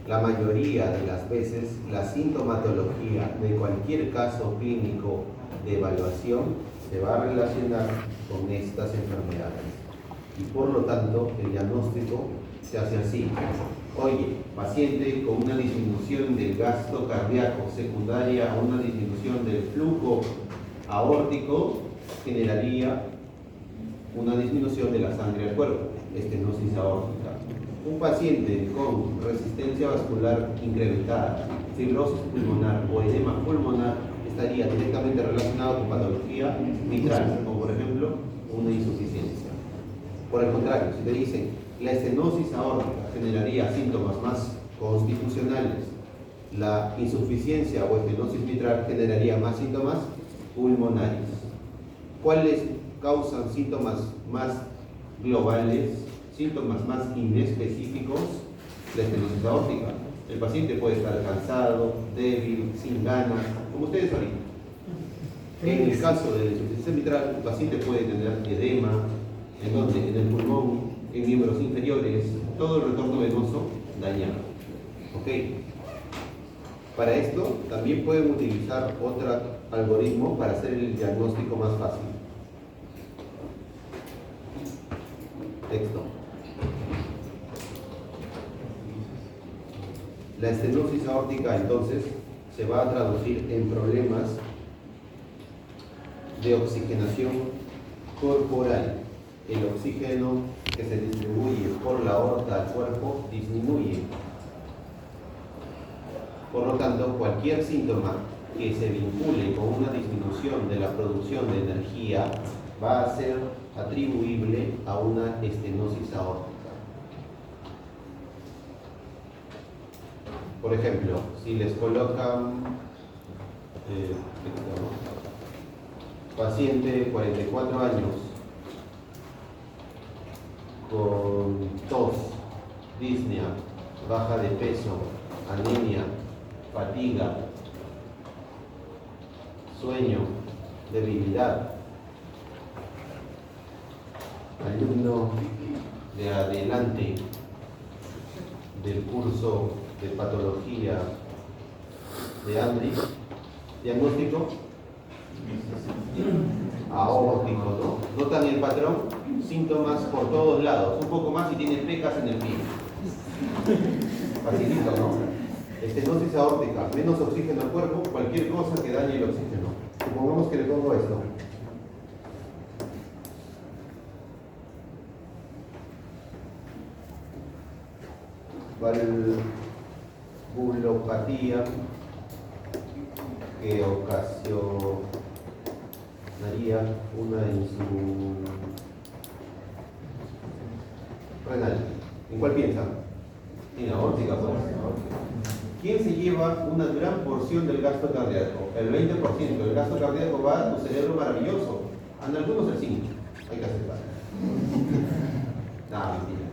la mayoría de las veces la sintomatología de cualquier caso clínico de evaluación se va a relacionar con estas enfermedades. Y por lo tanto, el diagnóstico se hace así. Oye, paciente con una disminución del gasto cardíaco secundaria a una disminución del flujo aórtico generaría una disminución de la sangre al cuerpo, estenosis aórtica. Un paciente con resistencia vascular incrementada, fibrosis pulmonar o edema pulmonar estaría directamente relacionado con patología mitral, como por ejemplo una insuficiencia. Por el contrario, si te dicen la estenosis aórtica generaría síntomas más constitucionales, la insuficiencia o estenosis mitral generaría más síntomas pulmonares. ¿Cuáles causan síntomas más globales, síntomas más inespecíficos? La estenosis aórtica. El paciente puede estar cansado, débil, sin ganas, como ustedes ahorita. En el caso de la insuficiencia mitral, el paciente puede tener edema, en el pulmón, en miembros inferiores, todo el retorno venoso dañado. ¿Ok? Para esto también pueden utilizar otro algoritmo para hacer el diagnóstico más fácil. Texto. La estenosis aórtica entonces se va a traducir en problemas de oxigenación corporal. El oxígeno que se distribuye por la aorta al cuerpo disminuye. Por lo tanto, cualquier síntoma que se vincule con una disminución de la producción de energía va a ser atribuible a una estenosis aórtica. Por ejemplo, si les colocan paciente 44 años con tos, disnea, baja de peso, anemia, fatiga, sueño, debilidad, alumno de adelante del curso de patología de Andri, diagnóstico aórtico, ¿no? ¿Notan el patrón? Síntomas por todos lados, un poco más y tiene pecas en el pie. Facilito, ¿no? Estenosis aórtica, menos oxígeno al cuerpo, cualquier cosa que dañe el oxígeno. Supongamos que le pongo esto. Valvulopatía que ocasionaría una insuficiencia renal. ¿En cuál piensan? En aórtica, pues. ¿Quién se lleva una gran porción del gasto cardíaco? El 20%. El gasto cardíaco va a tu cerebro maravilloso. En algunos el 5%. Hay que aceptar. Nada, mentira.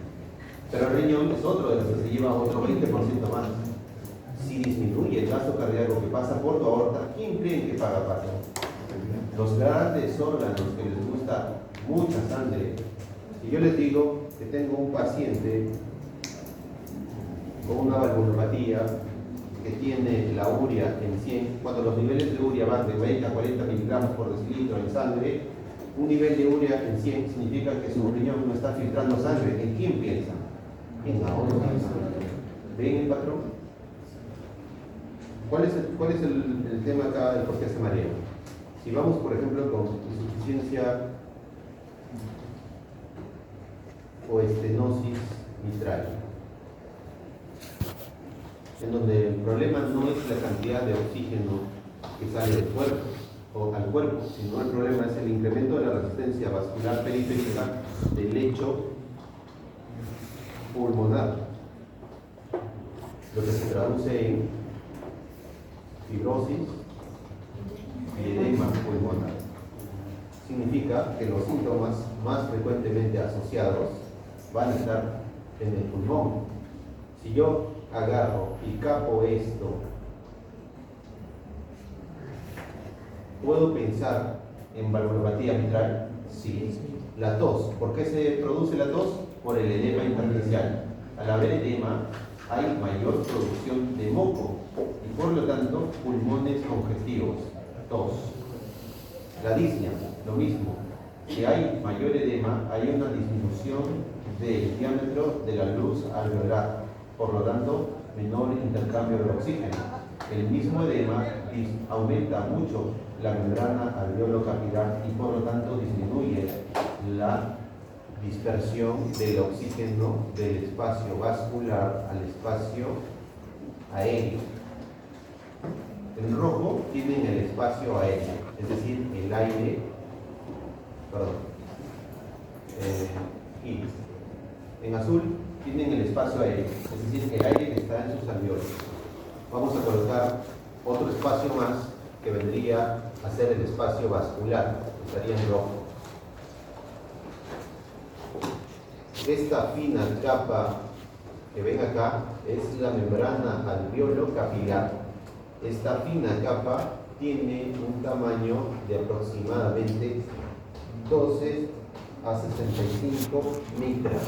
Pero el riñón es otro de los que se lleva otro 20% más. Si disminuye el gasto cardíaco que pasa por tu aorta, ¿quién creen que paga pato? Los grandes órganos que les gusta mucha sangre. Si yo les digo que tengo un paciente con una valvulopatía que tiene la urea en 100, cuando los niveles de urea van de 20 a 40 miligramos por decilitro en sangre, un nivel de urea en 100 significa que su riñón no está filtrando sangre. ¿En quién piensa? En la aorta. ¿Ven el patrón? ¿Cuál es el tema acá del por qué se marea? Si vamos, por ejemplo, con insuficiencia o estenosis mitral, en donde el problema no es la cantidad de oxígeno que sale del cuerpo o al cuerpo, sino el problema es el incremento de la resistencia vascular periférica del lecho pulmonar, lo que se traduce en fibrosis y edema pulmonar. Significa que los síntomas más frecuentemente asociados van a estar en el pulmón. Si yo agarro y capo esto, ¿puedo pensar en valvulopatía mitral? Sí. La tos, ¿por qué se produce la tos? Por el edema intersticial. Al haber edema, hay mayor producción de moco y por lo tanto pulmones congestivos. 2. La disnea, lo mismo. Si hay mayor edema, hay una disminución del diámetro de la luz alveolar, por lo tanto, menor intercambio de oxígeno. El mismo edema aumenta mucho la membrana alveolo-capilar y por lo tanto disminuye la dispersión del oxígeno del espacio vascular al espacio aéreo. En rojo tienen el espacio aéreo, es decir, el aire, y en azul tienen el espacio aéreo, es decir, el aire que está en sus alveolos. Vamos a colocar otro espacio más que vendría a ser el espacio vascular, que estaría en rojo. Esta fina capa que ven acá es la membrana alveolo-capilar. Esta fina capa tiene un tamaño de aproximadamente 12 a 65 micras.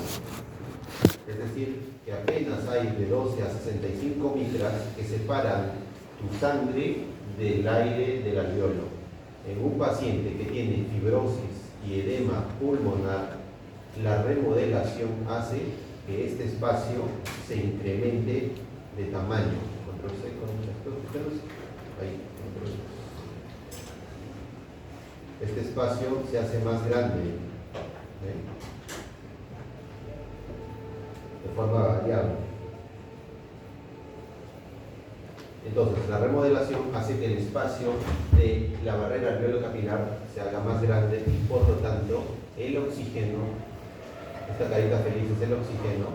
Es decir, que apenas hay de 12 a 65 micras que separan tu sangre del aire del alveolo. En un paciente que tiene fibrosis y edema pulmonar, la remodelación hace que este espacio se incremente de tamaño. Este espacio se hace más grande, de forma variable. Entonces, la remodelación hace que el espacio de la barrera alveolo-capilar se haga más grande y por lo tanto el oxígeno, esta carita feliz es el oxígeno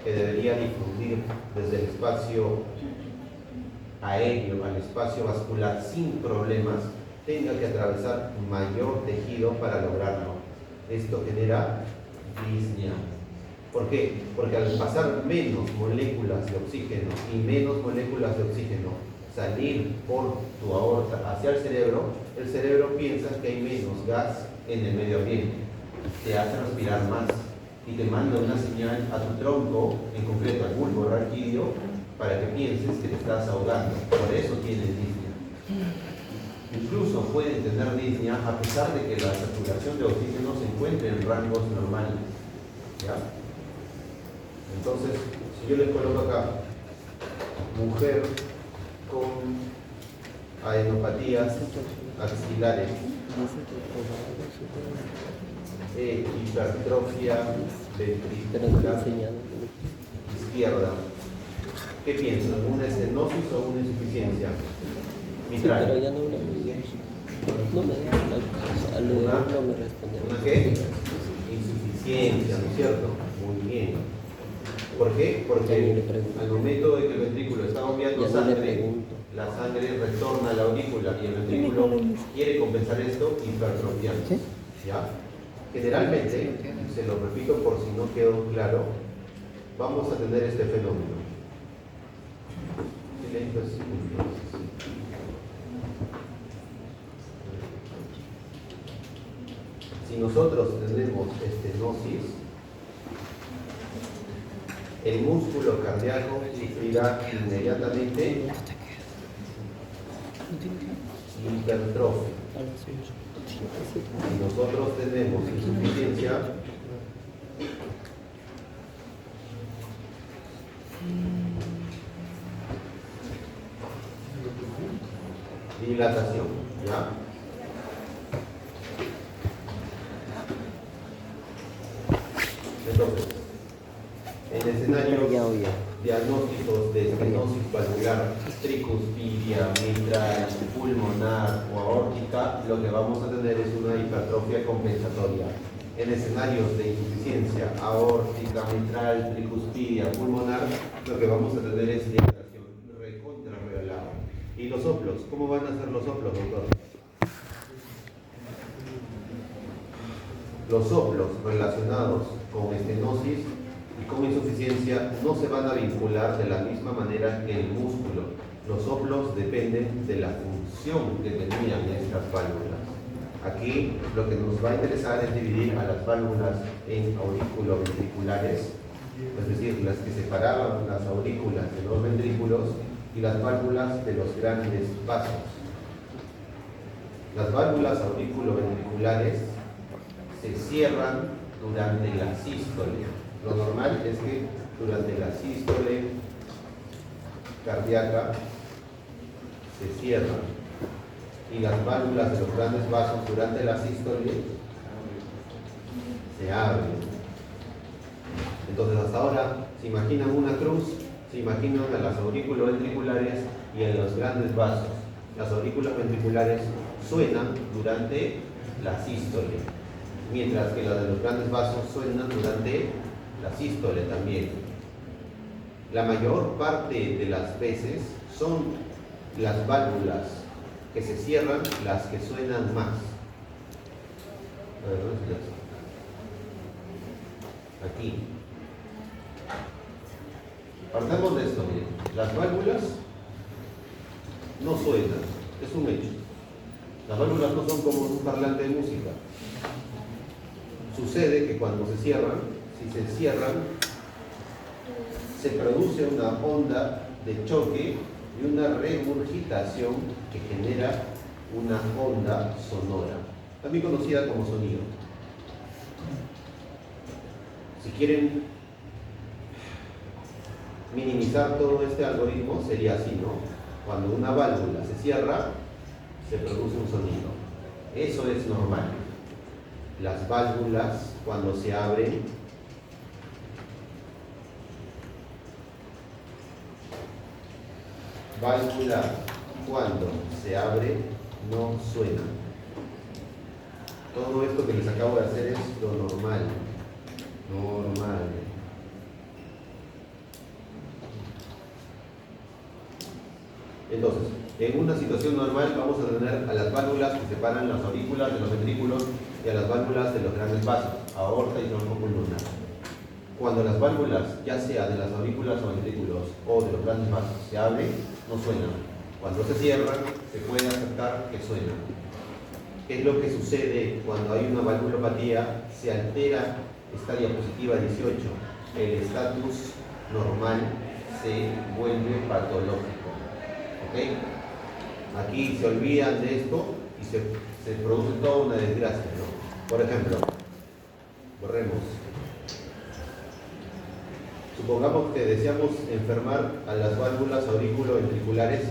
que debería difundir desde el espacio aéreo al espacio vascular sin problemas, tenga que atravesar mayor tejido para lograrlo. Esto genera disnea. ¿Por qué? Porque al pasar menos moléculas de oxígeno y menos moléculas de oxígeno salir por tu aorta hacia el cerebro piensa que hay menos gas en el medio ambiente, te hace respirar más y te manda una señal a tu tronco, en concreto al bulbo raquídeo, para que pienses que te estás ahogando. Por eso tienes disnea. Incluso pueden tener disnea a pesar de que la saturación de oxígeno se encuentre en rangos normales. ¿Ya? Entonces, si yo les coloco acá, mujer con adenopatías axilares, hipertrofia ventricular izquierda, ¿qué piensan? ¿Una estenosis o una insuficiencia mitral? Pero ya no me respondió. ¿Una qué? Insuficiencia, ¿no es cierto? Muy bien. ¿Por qué? Porque al momento de que el ventrículo está bombeando sangre, la sangre retorna a la aurícula y el ventrículo quiere compensar esto hipertrofiando. ¿Ya? Generalmente, se lo repito por si no quedó claro, vamos a tener este fenómeno. Si nosotros tenemos estenosis, el músculo cardíaco sufrirá inmediatamente hipertrofia. Si nosotros tenemos insuficiencia, dilatación, ¿ya? Entonces, en escenarios diagnósticos de estenosis valvular, tricuspidia, mitral, pulmonar o aórtica, lo que vamos a tener es una hipertrofia compensatoria. En escenarios de insuficiencia aórtica, mitral, tricuspidia, pulmonar, lo que vamos a tener es dilatación recontrarreolada. ¿Y los soplos? ¿Cómo van a ser los soplos, doctor? Los soplos relacionados con estenosis y con insuficiencia no se van a vincular de la misma manera que el músculo. Los soplos dependen de la función que tenían estas válvulas. Aquí lo que nos va a interesar es dividir a las válvulas en auriculoventriculares es decir, las que separaban las aurículas de los ventrículos y las válvulas de los grandes vasos. Las válvulas auriculoventriculares se cierran durante la sístole. Lo normal es que durante la sístole cardíaca se cierran, y las válvulas de los grandes vasos durante la sístole se abren. Entonces, hasta ahora se imaginan una cruz, se imaginan a las auriculoventriculares y a los grandes vasos. Las aurículas ventriculares suenan durante la sístole, mientras que las de los grandes vasos suenan durante la sístole también. La mayor parte de las veces son las válvulas que se cierran las que suenan más. Aquí. Partamos de esto, miren. Las válvulas no suenan, es un hecho. Las válvulas no son como un parlante de música. Sucede que cuando se cierran, si se cierran, se produce una onda de choque y una regurgitación que genera una onda sonora, también conocida como sonido. Si quieren minimizar todo este algoritmo, sería así, ¿no? Cuando una válvula se cierra, se produce un sonido. Eso es normal. Las válvulas, cuando se abren, válvula cuando se abre no suena. Todo esto que les acabo de hacer es lo normal. Normal. Entonces, en una situación normal vamos a tener a las válvulas que separan las aurículas de los ventrículos y a las válvulas de los grandes vasos, aorta y tronco pulmonar. Cuando las válvulas, ya sea de las aurículas o ventrículos o de los grandes vasos, se abren, no suenan. Cuando se cierran, se puede aceptar que suenan. ¿Qué es lo que sucede cuando hay una valvulopatía? Se altera esta diapositiva 18. El estatus normal se vuelve patológico. ¿Ok? Aquí se olvidan de esto y se produce toda una desgracia, ¿no? Por ejemplo, borremos. Supongamos que deseamos enfermar a las válvulas auriculoventriculares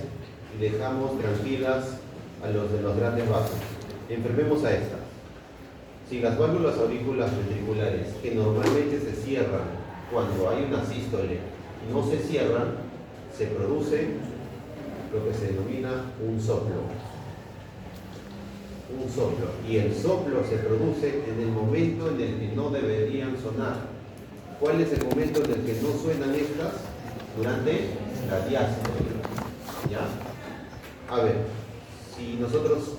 y dejamos tranquilas a los de los grandes vasos. Enfermemos a estas. Si las válvulas auriculoventriculares, que normalmente se cierran cuando hay una sístole, no se cierran, se produce lo que se denomina un soplo. Un soplo. Y el soplo se produce en el momento en el que no deberían sonar. ¿Cuál es el momento en el que no suenan estas? Durante la diástole. ¿Ya? A ver, si nosotros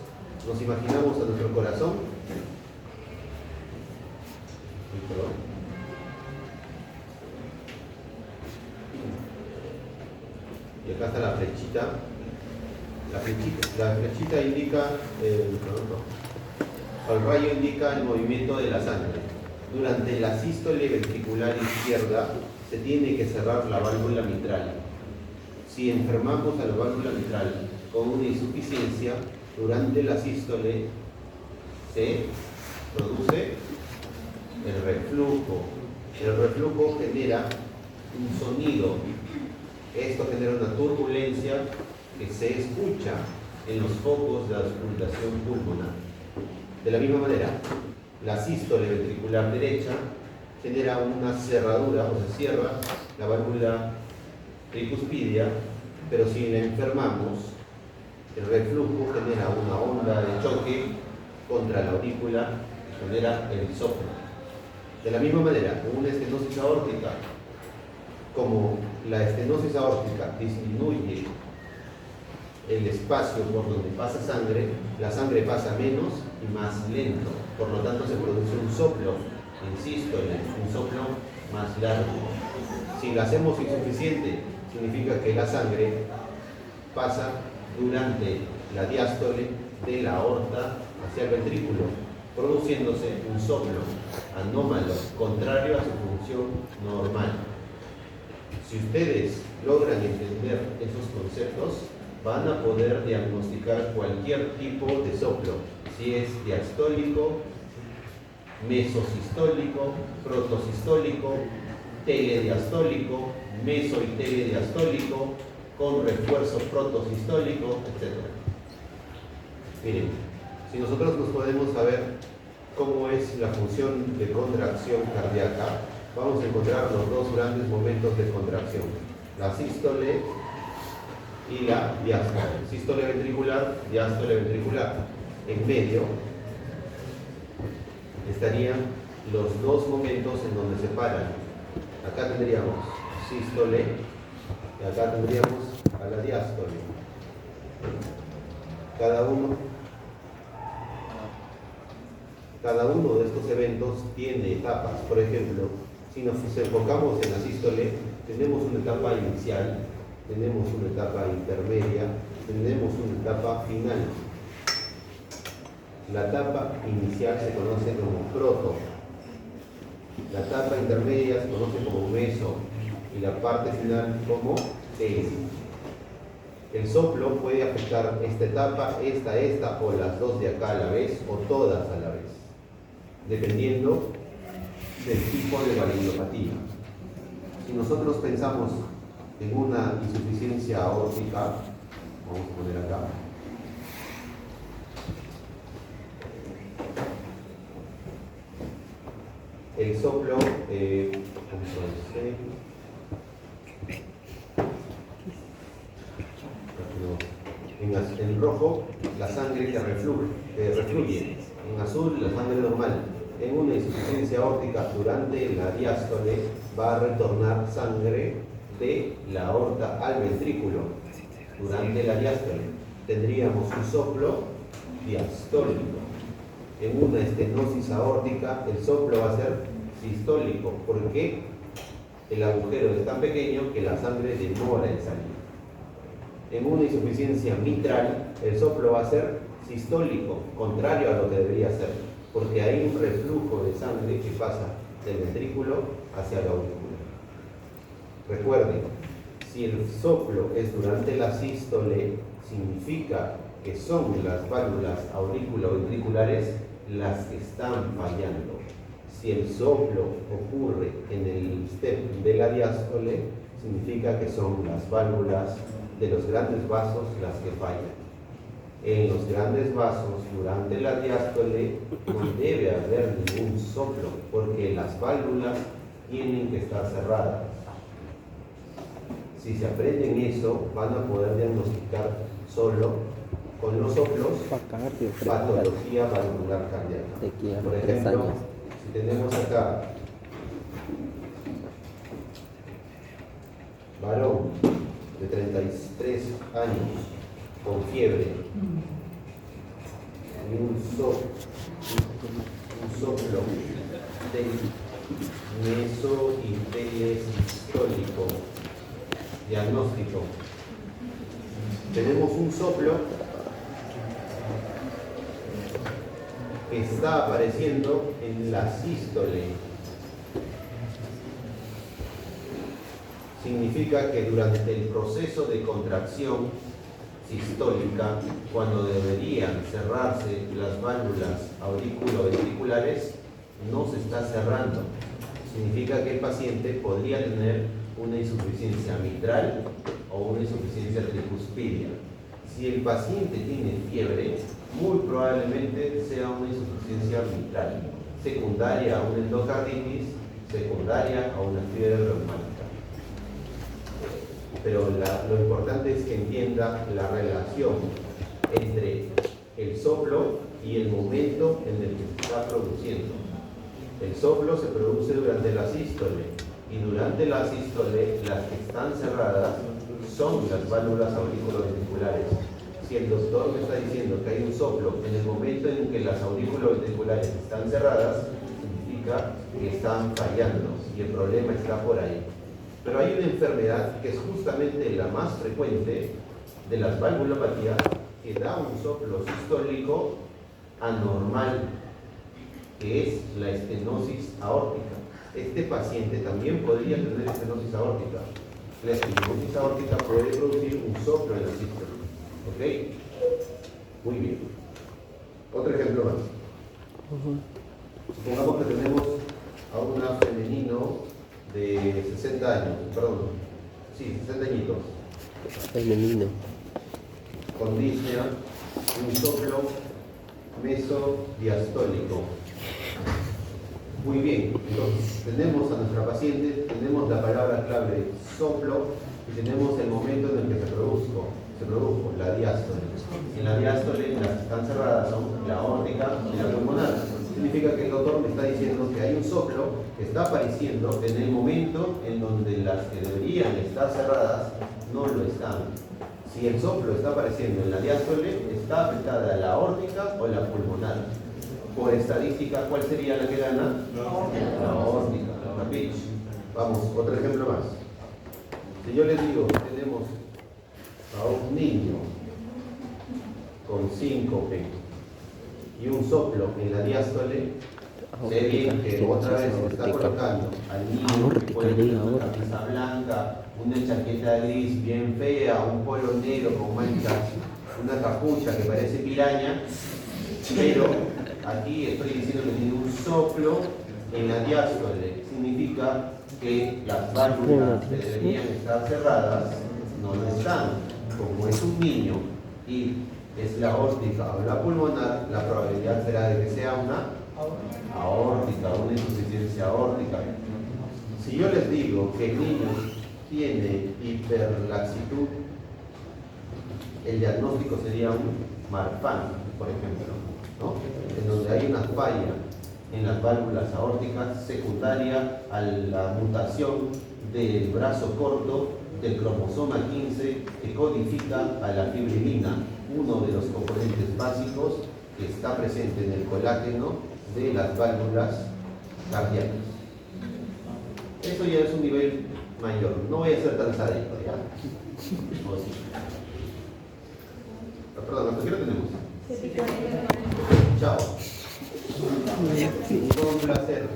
nos imaginamos a nuestro corazón, y acá está la flechita. La flechita indica, el rayo indica el movimiento de la sangre. Durante la sístole ventricular izquierda se tiene que cerrar la válvula mitral. Si enfermamos a la válvula mitral con una insuficiencia, durante la sístole se produce el reflujo. El reflujo genera un sonido. Esto genera una turbulencia que se escucha en los focos de auscultación pulmonar. De la misma manera, la sístole ventricular derecha genera una cerradura, o se cierra la válvula tricuspidia, pero si la enfermamos, el reflujo genera una onda de choque contra la aurícula que genera el soplo. De la misma manera, con una estenosis aórtica, como la estenosis aórtica disminuye el espacio por donde pasa sangre, la sangre pasa menos y más lento. Por lo tanto, se produce un soplo en sístole, un soplo más largo. Si la hacemos insuficiente, significa que la sangre pasa durante la diástole de la aorta hacia el ventrículo, produciéndose un soplo. anómalo, contrario a su función normal. Si ustedes logran entender esos conceptos, van a poder diagnosticar cualquier tipo de soplo, si es diastólico, mesosistólico, protosistólico, telediastólico, meso y telediastólico, con refuerzo protosistólico, etc. Miren, si nosotros nos podemos saber cómo es la función de contracción cardíaca, vamos a encontrar los dos grandes momentos de contracción, la sístole y la diástole. Sístole ventricular, diástole ventricular. En medio estarían los dos momentos en donde se paran. Acá tendríamos sístole y acá tendríamos a la diástole. Cada uno de estos eventos tiene etapas. Por ejemplo, si nos enfocamos en la sístole, tenemos una etapa inicial, tenemos una etapa intermedia, tenemos una etapa final. La etapa inicial se conoce como proto, la etapa intermedia se conoce como meso y la parte final como tele. El soplo puede afectar esta etapa, esta o las dos de acá a la vez o todas a la vez, dependiendo del tipo de valvulopatía. Si nosotros pensamos en una insuficiencia aórtica, vamos a poner acá, el soplo, en rojo la sangre que refluye, en azul la sangre normal. En una insuficiencia aórtica durante la diástole va a retornar sangre de la aorta al ventrículo. Durante la diástole tendríamos un soplo diastólico. En una estenosis aórtica el soplo va a ser sistólico porque el agujero es tan pequeño que la sangre demora en salir. En una insuficiencia mitral el soplo va a ser sistólico, contrario a lo que debería ser, porque hay un reflujo de sangre que pasa del ventrículo hacia la aurícula. Recuerden, si el soplo es durante la sístole, significa que son las válvulas auriculoventriculares las que están fallando. Si el soplo ocurre en el step de la diástole, significa que son las válvulas de los grandes vasos las que fallan. En los grandes vasos, durante la diástole, no debe haber ningún soplo, porque las válvulas tienen que estar cerradas. Si se aprenden eso, van a poder diagnosticar solo con los soplos patología valvular cardíaca. Por ejemplo, si tenemos acá varón de 33 años con fiebre y un soplo meso y telesistólico, diagnóstico. Tenemos un soplo que está apareciendo en la sístole. Significa que durante el proceso de contracción sistólica, cuando deberían cerrarse las válvulas auriculoventriculares, no se está cerrando. Significa que el paciente podría tener una insuficiencia mitral o una insuficiencia tricuspidia. Si el paciente tiene fiebre, muy probablemente sea una insuficiencia mitral, secundaria a una endocarditis, secundaria a una fiebre reumática. Pero lo importante es que entienda la relación entre el soplo y el momento en el que se está produciendo. El soplo se produce durante la sístole y durante la sístole las que están cerradas son las válvulas auriculoventriculares. Si el doctor me está diciendo que hay un soplo en el momento en que las auriculoventriculares están cerradas, significa que están fallando y el problema está por ahí. Pero hay una enfermedad que es justamente la más frecuente de las valvulopatías, que da un soplo sistólico anormal. que es la estenosis aórtica. Este paciente también podría tener estenosis aórtica. La estenosis aórtica puede producir un soplo en la sístole. ¿Ok? Muy bien. Otro ejemplo más. Supongamos que tenemos a un femenino de 60 años, perdón, sí, 60 añitos, Femenino. con disnea, un soplo mesodiastólico. Muy bien, entonces tenemos a nuestra paciente, tenemos la palabra clave soplo y tenemos el momento en el que se produjo la diástole. En la diástole las que están cerradas son la aórtica y la pulmonar. Significa que el doctor me está diciendo que hay un soplo que está apareciendo en el momento en donde las que deberían estar cerradas no lo están. Si el soplo está apareciendo en la diástole, está afectada la aórtica o la pulmonar. Por estadística, ¿cuál sería la que gana? La aórtica, la pitch. Vamos, otro ejemplo más. Si yo les digo que tenemos a un niño con síncope y un soplo en la diástole, sé bien que otra vez se está colocando al niño que puede tener una camisa blanca, una chaqueta gris bien fea, un polo negro con manchas, una capucha que parece piraña, pero aquí estoy diciendo que tiene un soplo en la diástole. Significa que las válvulas que deberían estar cerradas no lo están. Como es un niño y es la aórtica o la pulmonar, la probabilidad será de que sea una aórtica, una insuficiencia aórtica. Si yo les digo que el niño tiene hiperlaxitud, el diagnóstico sería un Marfan, por ejemplo, ¿no? En donde hay una falla en las válvulas aórticas secundaria a la mutación del brazo corto del cromosoma 15 que codifica a la fibrilina, uno de los componentes básicos que está presente en el colágeno de las válvulas cardíacas. Eso ya es un nivel mayor. No voy a ser tan sádico, ¿ya? O sí. Perdón, ¿hasta qué hora tenemos? Chao. Un placer.